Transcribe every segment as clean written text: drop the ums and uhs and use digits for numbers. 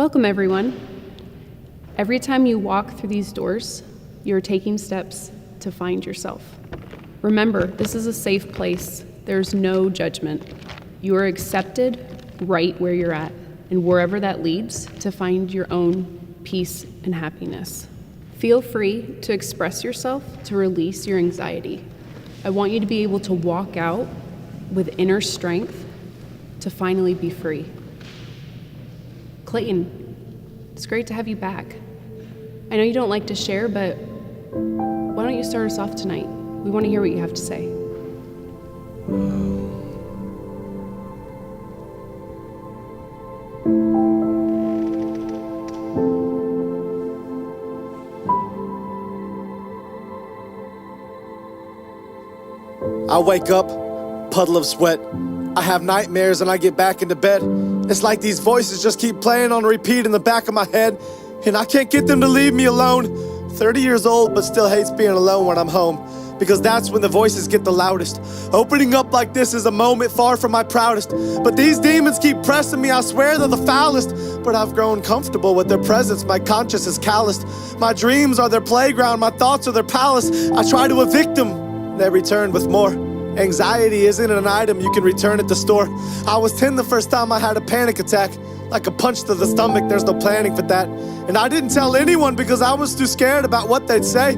Welcome, everyone. Every time you walk through these doors, you're taking steps to find yourself. Remember, this is a safe place. There's no judgment. You are accepted right where you're at, and wherever that leads, to find your own peace and happiness. Feel free to express yourself to release your anxiety. I want you to be able to walk out with inner strength to finally be free. Clayton, it's great to have you back. I know you don't like to share, but why don't you start us off tonight? We want to hear what you have to say. I wake up, puddle of sweat. I have nightmares and I get back into bed. It's like these voices just keep playing on repeat in the back of my head, and I can't get them to leave me alone. 30 years old, but still hates being alone when I'm home, because that's when the voices get the loudest. Opening up like this is a moment far from my proudest, but these demons keep pressing me. I swear they're the foulest, but I've grown comfortable with their presence. My conscience is calloused. My dreams are their playground, my thoughts are their palace. I try to evict them, they return with more. Anxiety isn't an item you can return at the store. I was 10 the first time I had a panic attack. Like a punch to the stomach, there's no planning for that. And I didn't tell anyone because I was too scared about what they'd say.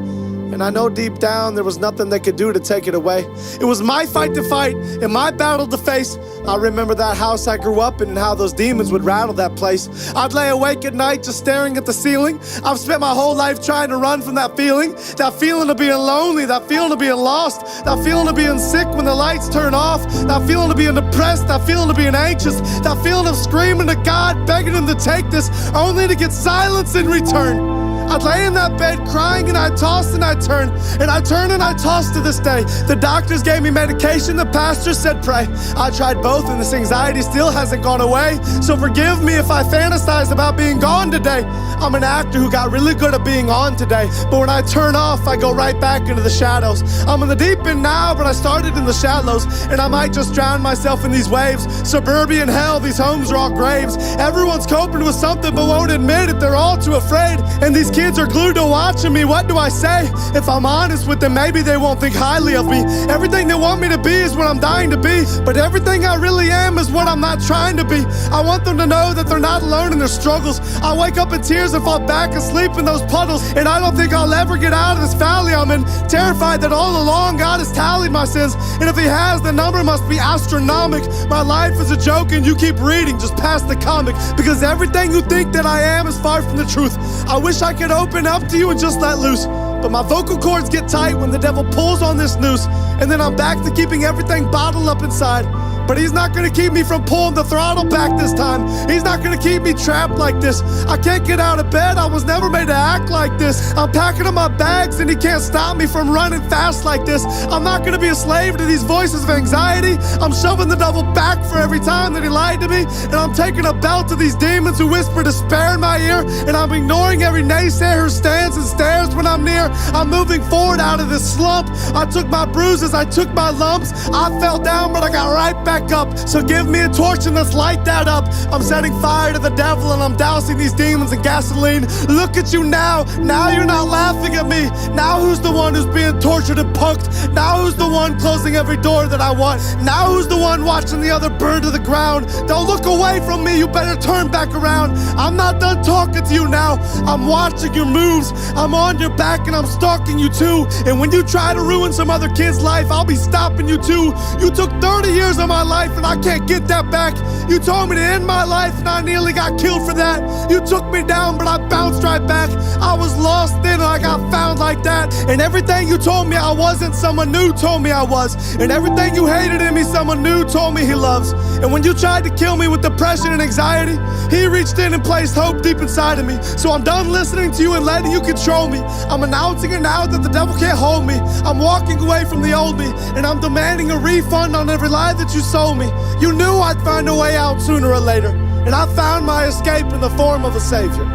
And I know deep down there was nothing they could do to take it away. It was my fight to fight and my battle to face. I remember that house I grew up in and how those demons would rattle that place. I'd lay awake at night just staring at the ceiling. I've spent my whole life trying to run from that feeling of being lonely, that feeling of being lost, that feeling of being sick when the lights turn off, that feeling of being depressed, that feeling of being anxious, that feeling of screaming to God, begging him to take this, only to get silence in return. I'd lay in that bed crying and I'd toss and I'd turn, and I turn and I toss to this day. The doctors gave me medication, the pastor said pray. I tried both and this anxiety still hasn't gone away. So forgive me if I fantasize about being gone today. I'm an actor who got really good at being on today, but when I turn off, I go right back into the shadows. I'm in the deep end now, but I started in the shallows, and I might just drown myself in these waves. Suburban hell, these homes are all graves. Everyone's coping with something but won't admit it, they're all too afraid. And these kids are glued to watching me, what do I say? If I'm honest with them, maybe they won't think highly of me. Everything they want me to be is what I'm dying to be, but everything I really am is what I'm not trying to be. I want them to know that they're not alone in their struggles. I wake up in tears and fall back asleep in those puddles, and I don't think I'll ever get out of this valley I'm in. Terrified that all along God has tallied my sins, and if he has, the number must be astronomical. My life is a joke and you keep reading just past the comic, because everything you think that I am is far from the truth. I wish I could open up to you and just let loose, but my vocal cords get tight when the devil pulls on this noose, and then I'm back to keeping everything bottled up inside. But he's not gonna keep me from pulling the throttle back this time. He's not gonna keep me trapped like this. I can't get out of bed, I was never made to act like this. I'm packing up my bags and he can't stop me from running fast like this. I'm not gonna be a slave to these voices of anxiety. I'm shoving the devil back for every time that he lied to me, and I'm taking a belt to these demons who whisper despair in my ear, and I'm ignoring every naysayer who stands and stares when I'm near. I'm moving forward out of this slump. I took my bruises, I took my lumps. I fell down, but I got right back up. So give me a torch and let's light that up. I'm setting fire to the devil and I'm dousing these demons in gasoline. Look at you now. Now you're not laughing at me. Now who's the one who's being tortured and punked? Now who's the one closing every door that I want? Now who's the one watching the other burn to the ground? Don't look away from me. You better turn back around. I'm not done talking to you now. I'm watching your moves. I'm on your back and I'm stalking you too. And when you try to ruin some other kid's life, I'll be stopping you too. You took 30 years of my life and I can't get that back. You told me to end my life and I nearly got killed for that. You took me down but I bounced right back. I was lost then and I got found like that. And everything you told me I wasn't, someone new told me I was. And everything you hated in me, someone new told me he loves. And when you tried to kill me with depression and anxiety, he reached in and placed hope deep inside of me. So I'm done listening to you and letting you control me. I'm announcing it now that the devil can't hold me. I'm walking away from the old me, and I'm demanding a refund on every lie that you sold me. You knew I'd find a way out sooner or later, and I found my escape in the form of a savior.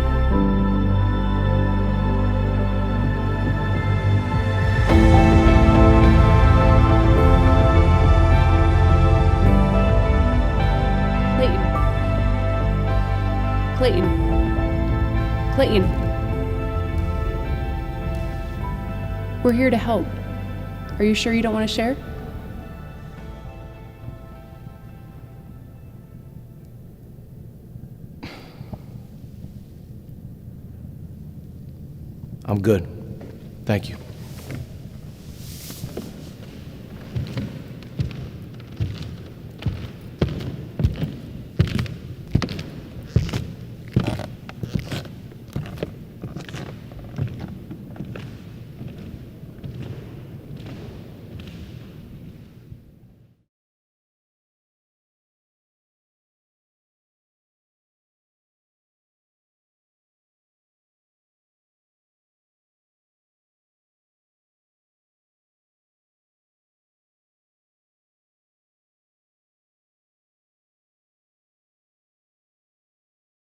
Clayton. Clayton. We're here to help. Are you sure you don't want to share? I'm good. Thank you.